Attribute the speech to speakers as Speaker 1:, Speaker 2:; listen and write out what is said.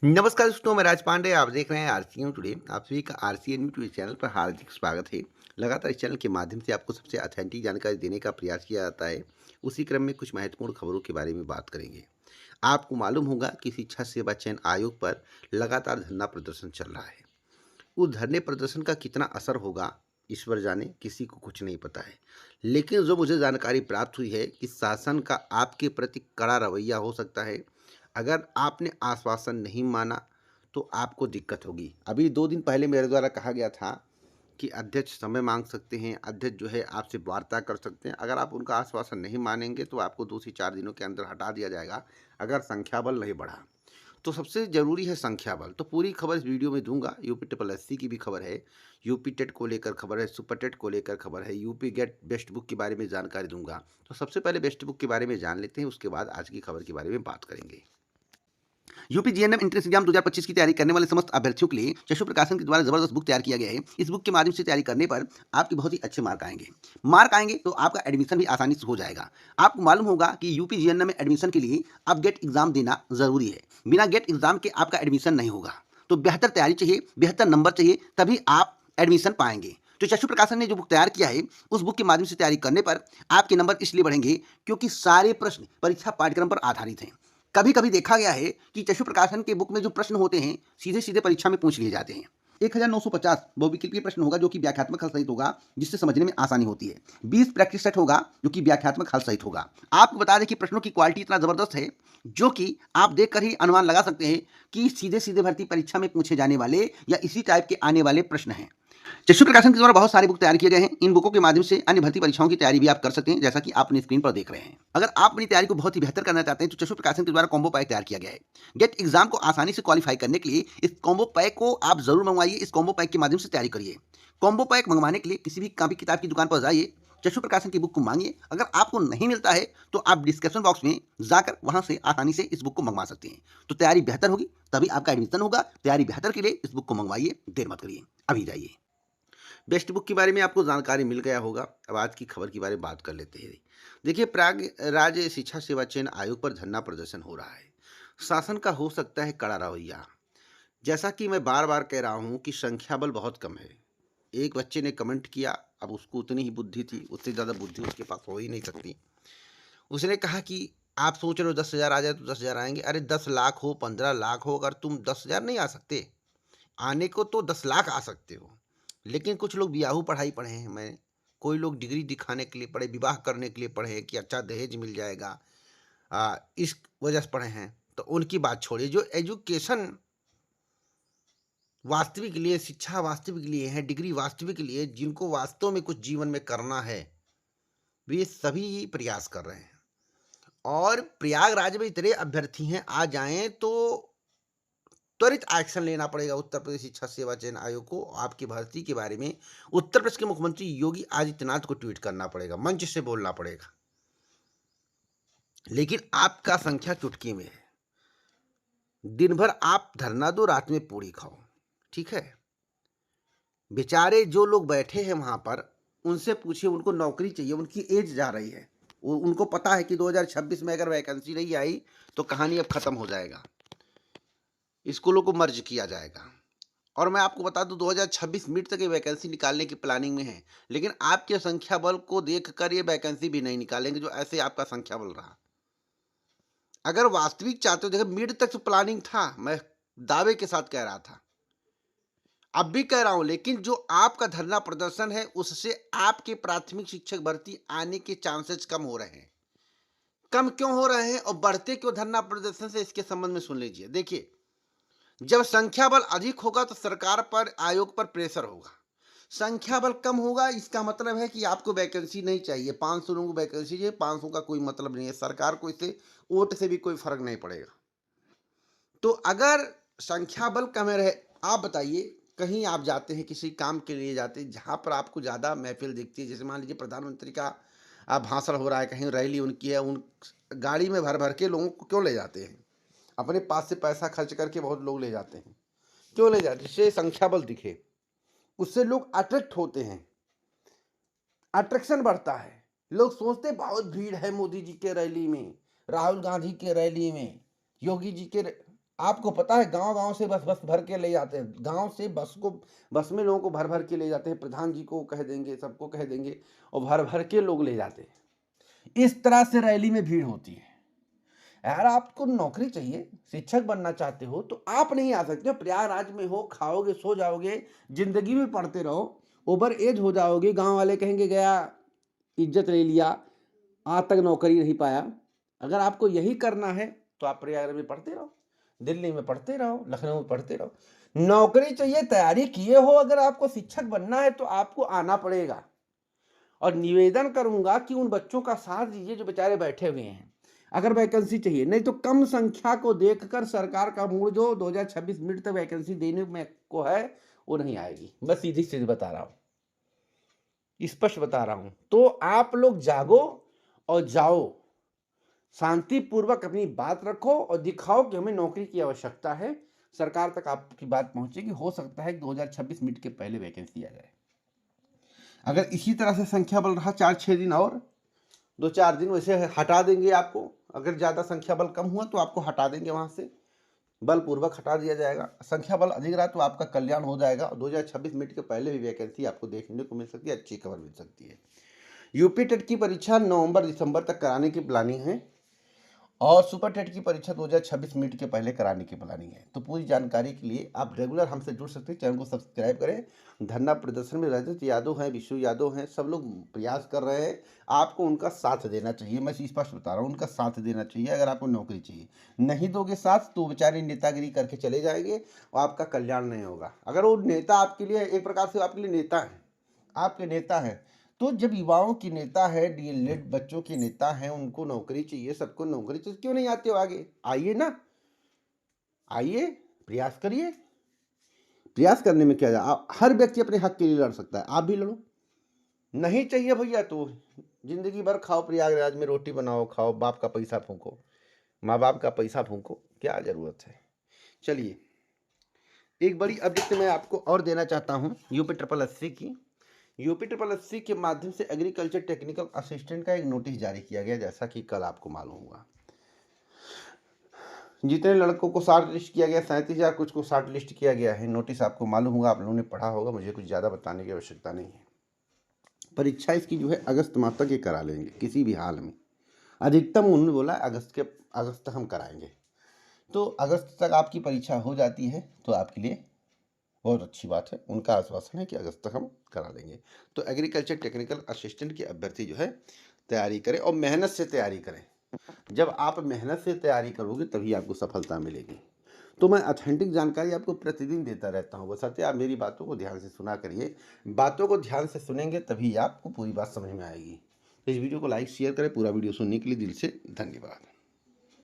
Speaker 1: नमस्कार दोस्तों, मैं राज पांडे। आप देख रहे हैं आरसीएम टुडे। आप सभी का आरसीएम न्यूज़ चैनल पर हार्दिक स्वागत है। लगातार इस चैनल के माध्यम से आपको सबसे ऑथेंटिक जानकारी देने का प्रयास किया जाता है। उसी क्रम में कुछ महत्वपूर्ण खबरों के बारे में बात करेंगे। आपको मालूम होगा कि शिक्षा सेवा चयन आयोग पर लगातार धरना प्रदर्शन चल रहा है। उस धरने प्रदर्शन का कितना असर होगा, ईश्वर जाने, किसी को कुछ नहीं पता है। लेकिन जो मुझे जानकारी प्राप्त हुई है कि शासन का आपके प्रति कड़ा रवैया हो सकता है। अगर आपने आश्वासन नहीं माना तो आपको दिक्कत होगी। अभी 2 दिन पहले मेरे द्वारा कहा गया था कि अध्यक्ष समय मांग सकते हैं, अध्यक्ष जो है आपसे वार्ता कर सकते हैं। अगर आप उनका आश्वासन नहीं मानेंगे तो आपको 2 से 4 दिनों के अंदर हटा दिया जाएगा, अगर संख्या बल नहीं बढ़ा। तो सबसे ज़रूरी है संख्या बल। तो पूरी खबर इस वीडियो में दूंगा। यूपी ट्रिपल एससी की भी खबर है, यूपी टेट को लेकर खबर है, सुपर टेट को लेकर खबर है, यूपी गेट बेस्ट बुक के बारे में जानकारी दूंगा। तो सबसे पहले बेस्ट बुक के बारे में जान लेते हैं, उसके बाद आज की खबर के बारे में बात करेंगे। यूपी जीएनएम एंट्रेंस एग्जाम 2025 की तैयारी करने वाले समस्त अभ्यर्थियों के लिए चशु प्रकाशन के द्वारा जबरदस्त बुक तैयार किया गया है। इस बुक के माध्यम से तैयारी करने पर आपके बहुत ही अच्छे मार्क आएंगे तो आपका एडमिशन भी आसानी से हो जाएगा। आपको मालूम होगा कि यूपी जीएनएम में एडमिशन के लिए अब गेट एग्जाम देना जरूरी है। बिना गेट एग्जाम के आपका एडमिशन नहीं होगा। तो बेहतर तैयारी चाहिए, बेहतर नंबर चाहिए, तभी आप एडमिशन पाएंगे। तो चक्षु प्रकाशन ने जो बुक तैयार किया है, उस बुक के माध्यम से तैयारी करने पर आपके नंबर इसलिए बढ़ेंगे क्योंकि सारे प्रश्न परीक्षा पाठ्यक्रम पर आधारित हैं। कभी कभी देखा गया है कि चक्षु प्रकाशन के बुक में जो प्रश्न होते हैं सीधे सीधे परीक्षा में पूछ लिए जाते हैं। 1950 बहुविकल्पीय प्रश्न होगा जो कि व्याख्यात्मक हल सहित होगा, जिससे समझने में आसानी होती है। 20 प्रैक्टिस सेट होगा जो कि व्याख्यात्मक हल सहित होगा। आपको बता दें कि प्रश्नों की क्वालिटी इतना जबरदस्त है जो कि आप देखकर ही अनुमान लगा सकते हैं कि सीधे सीधे भर्ती परीक्षा में पूछे जाने वाले या इसी टाइप के आने वाले प्रश्न हैं। चक्षु प्रकाशन के द्वारा बहुत सारे बुक तैयार किए गए हैं। इन बुकों के माध्यम से अन्य भर्ती परीक्षाओं की तैयारी भी आप कर सकते हैं, जैसा कि आप अपनी स्क्रीन पर देख रहे हैं। अगर आप अपनी तैयारी को बहुत ही बेहतर करना चाहते हैं तो चक्षु प्रकाशन के द्वारा कॉम्बो पैक तैयार किया गया है। गेट एग्जाम को आसानी से क्वालिफाई करने के लिए इस कॉम्बो पैक को आप जरूर मंगवाइए। इस कॉम्बो पैक के माध्यम से तैयारी करिए। कॉम्बो पैक मंगवाने के लिए किसी भी कॉपी किताब की दुकान पर जाइए, चक्षु प्रकाशन की बुक को मांगिए। अगर आपको नहीं मिलता है तो आप डिस्क्रिप्शन बॉक्स में जाकर वहां से आसानी से इस बुक को मंगवा सकते हैं। तो तैयारी बेहतर होगी तभी आपका एडमिशन होगा। तैयारी बेहतर के लिए इस बुक को मंगवाइए, देर मत करिए, अभी जाइए। बेस्ट बुक के बारे में आपको जानकारी मिल गया होगा। अब आज की खबर के बारे में बात कर लेते हैं। देखिए, प्राग राज्य शिक्षा सेवा चयन आयोग पर धरना प्रदर्शन हो रहा है। शासन का हो सकता है कड़ा रवैया। जैसा कि मैं बार बार कह रहा हूं कि संख्या बल बहुत कम है। एक बच्चे ने कमेंट किया, अब उसको उतनी ही बुद्धि थी, उससे ज़्यादा बुद्धि उसके पास हो ही नहीं सकती। उसने कहा कि आप सोच रहे हो 10,000 आ जाए तो 10,000 आएंगे। अरे 10 लाख हो, 15 लाख हो, अगर तुम 10,000 नहीं आ सकते, आने को तो 10 लाख आ सकते हो। लेकिन कुछ लोग बियाहू पढ़ाई पढ़े हैं। मैं कोई लोग डिग्री दिखाने के लिए पढ़े, विवाह करने के लिए पढ़े हैं कि अच्छा दहेज मिल जाएगा, इस वजह से पढ़े हैं। तो उनकी बात छोड़िए। जो एजुकेशन वास्तविक लिए, शिक्षा वास्तविक लिए है, डिग्री वास्तविक लिए, जिनको वास्तव में कुछ जीवन में करना है, वे सभी प्रयास कर रहे हैं। और प्रयागराज में इतने अभ्यर्थी हैं, आ जाएं तो त्वरित एक्शन लेना पड़ेगा उत्तर प्रदेश शिक्षा सेवा चयन आयोग को। आपकी भर्ती के बारे में उत्तर प्रदेश के मुख्यमंत्री योगी आदित्यनाथ को ट्वीट करना पड़ेगा, मंच से बोलना पड़ेगा। लेकिन आपका संख्या चुटकी में है। दिन भर आप धरना दो, रात में पूरी खाओ, ठीक है। बेचारे जो लोग बैठे हैं वहां पर, उनसे पूछिए, उनको नौकरी चाहिए, उनकी एज जा रही है। उनको पता है कि 2026 में अगर वैकेंसी नहीं आई तो कहानी अब खत्म हो जाएगा, स्कूलों को मर्ज किया जाएगा। और मैं आपको बता दूं 2026 मिड तक ये वैकेंसी निकालने की प्लानिंग में है। लेकिन आपके संख्या बल को देखकर ये वैकेंसी भी नहीं निकालेंगे जो ऐसे आपका संख्या बल रहा। अगर वास्तविक चाहते हो, देखो मिड तक तो प्लानिंग था, मैं दावे के साथ कह रहा था, अब भी कह रहा हूं। लेकिन जो आपका धरना प्रदर्शन है उससे आपके प्राथमिक शिक्षक भर्ती आने के चांसेस कम हो रहे हैं। कम क्यों हो रहे हैं और बढ़ते क्यों धरना प्रदर्शन से, इसके संबंध में सुन लीजिए। देखिए, जब संख्या बल अधिक होगा तो सरकार पर, आयोग पर प्रेशर होगा। संख्या बल कम होगा, इसका मतलब है कि आपको वैकेंसी नहीं चाहिए। 500 लोगों को वैकेंसी चाहिए, 500 का कोई मतलब नहीं है। सरकार को इससे वोट से भी कोई फर्क नहीं पड़ेगा। तो अगर संख्या बल कम रहे, आप बताइए, कहीं आप जाते हैं, किसी काम के लिए जाते हैं जहां पर आपको ज़्यादा महफिल दिखती है, जैसे मान लीजिए प्रधानमंत्री का भाषण हो रहा है, कहीं रैली उनकी है, उन गाड़ी में भर भर के लोगों को क्यों ले जाते हैं? अपने पास से पैसा खर्च करके बहुत लोग ले जाते हैं। क्यों ले जाते हैं? जिससे संख्या बल दिखे, उससे लोग अट्रैक्ट होते हैं, अट्रैक्शन बढ़ता है। लोग सोचते बहुत भीड़ है मोदी जी के रैली में, राहुल गांधी के रैली में, योगी जी के आपको पता है गाँव-गाँव से बस भर के ले जाते हैं। गाँव से बस में लोगों को भर-भर के ले जाते हैं। प्रधान जी को कह देंगे, सबको कह देंगे और भर-भर के लोग ले जाते हैं। इस तरह से रैली में भीड़ होती है। यार आपको नौकरी चाहिए, शिक्षक बनना चाहते हो तो आप नहीं आ सकते हो। प्रयागराज में हो, खाओगे, सो जाओगे, ज़िंदगी में पढ़ते रहो, ओवर एज हो जाओगे, गाँव वाले कहेंगे गया, इज़्ज़त ले लिया, आज तक नौकरी नहीं पाया। अगर आपको यही करना है तो आप प्रयागराज में पढ़ते रहो, दिल्ली में पढ़ते रहो, लखनऊ में पढ़ते रहो। नौकरी चाहिए, तैयारी किए हो, अगर आपको शिक्षक बनना है तो आपको आना पड़ेगा। और निवेदन करूँगा कि उन बच्चों का साथ दीजिए जो बेचारे बैठे हुए हैं। अगर वैकेंसी चाहिए, नहीं तो कम संख्या को देखकर सरकार का मूड जो 2026 मिड तक वैकेंसी देने में को है, वो नहीं आएगी। मैं सीधी-सीधी बता रहा हूँ, स्पष्ट बता रहा हूँ। तो आप लोग जागो और जाओ, शांतिपूर्वक अपनी बात रखो और दिखाओ कि हमें नौकरी की आवश्यकता है। सरकार तक आपकी बात पहुँचेगी। हो सकता है कि 2026 मिड के पहले वैकेंसी आ जाए। अगर इसी तरह से संख्या बल रहा 4-6 दिन और 2-4 दिन वैसे हटा देंगे आपको। अगर ज़्यादा संख्या बल कम हुआ तो आपको हटा देंगे, वहाँ से बलपूर्वक हटा दिया जाएगा। संख्या बल अधिक रहा तो आपका कल्याण हो जाएगा। 2026 मिड के पहले भी वैकेंसी आपको देखने को मिल सकती है, अच्छी खबर मिल सकती है। यूपी टेट की परीक्षा नवंबर-दिसंबर तक कराने की प्लानिंग है और सुपर टेट की परीक्षा 2026 मिड के पहले कराने की प्लानिंग है। तो पूरी जानकारी के लिए आप रेगुलर हमसे जुड़ सकते हैं। चैनल को सब्सक्राइब करें। धरना प्रदर्शन में रजत यादव हैं, विशु यादव हैं, सब लोग प्रयास कर रहे हैं। आपको उनका साथ देना चाहिए। मैं स्पष्ट बता रहा हूँ, उनका साथ देना चाहिए। अगर आपको नौकरी चाहिए, नहीं दोगे साथ तो बेचारे नेतागिरी करके चले जाएंगे और आपका कल्याण नहीं होगा। अगर वो नेता आपके लिए एक प्रकार से आपके लिए नेता है, आपके नेता हैं, तो जब युवाओं की नेता है, डीएलएड बच्चों की नेता है, उनको नौकरी चाहिए, सबको नौकरी चाहिए, क्यों नहीं आते हो आगे? आइए ना, आइए, प्रयास करिए। प्रयास करने में क्या है? हर व्यक्ति अपने हक के लिए लड़ सकता है, आप भी लड़ो। नहीं चाहिए भैया तो जिंदगी भर खाओ, प्रयागराज में रोटी बनाओ, खाओ, बाप का पैसा फूको, माँ बाप का पैसा फूको, क्या जरूरत है? चलिए, एक बड़ी अपडेट मैं आपको और देना चाहता हूँ यूपी ट्रिपल एससी की। यूपी ट्रिपल एससी के माध्यम से एग्रीकल्चर टेक्निकल असिस्टेंट का एक नोटिस जारी किया गया, जैसा कि कल आपको मालूम होगा। जितने लड़कों को शॉर्ट लिस्ट किया गया, 37,000 कुछ को शॉर्ट लिस्ट किया गया है। नोटिस आपको मालूम होगा, आप लोगों ने पढ़ा होगा, मुझे कुछ ज़्यादा बताने की आवश्यकता नहीं है। परीक्षा इसकी जो है अगस्त माह तक ये करा लेंगे किसी भी हाल में। अधिकतम उन्होंने बोला अगस्त तक हम कराएंगे। तो अगस्त तक आपकी परीक्षा हो जाती है तो आपके लिए बहुत अच्छी बात है। उनका आश्वासन है कि अगस्त तक हम करा देंगे। तो एग्रीकल्चर टेक्निकल असिस्टेंट के अभ्यर्थी जो है तैयारी करें और मेहनत से तैयारी करें। जब आप मेहनत से तैयारी करोगे तभी आपको सफलता मिलेगी। तो मैं ऑथेंटिक जानकारी आपको प्रतिदिन देता रहता हूँ, बशर्ते आप मेरी बातों को ध्यान से सुना करिए। बातों को ध्यान से सुनेंगे तभी आपको पूरी बात समझ में आएगी। तो इस वीडियो को लाइक शेयर करें। पूरा वीडियो सुनने के लिए दिल से धन्यवाद।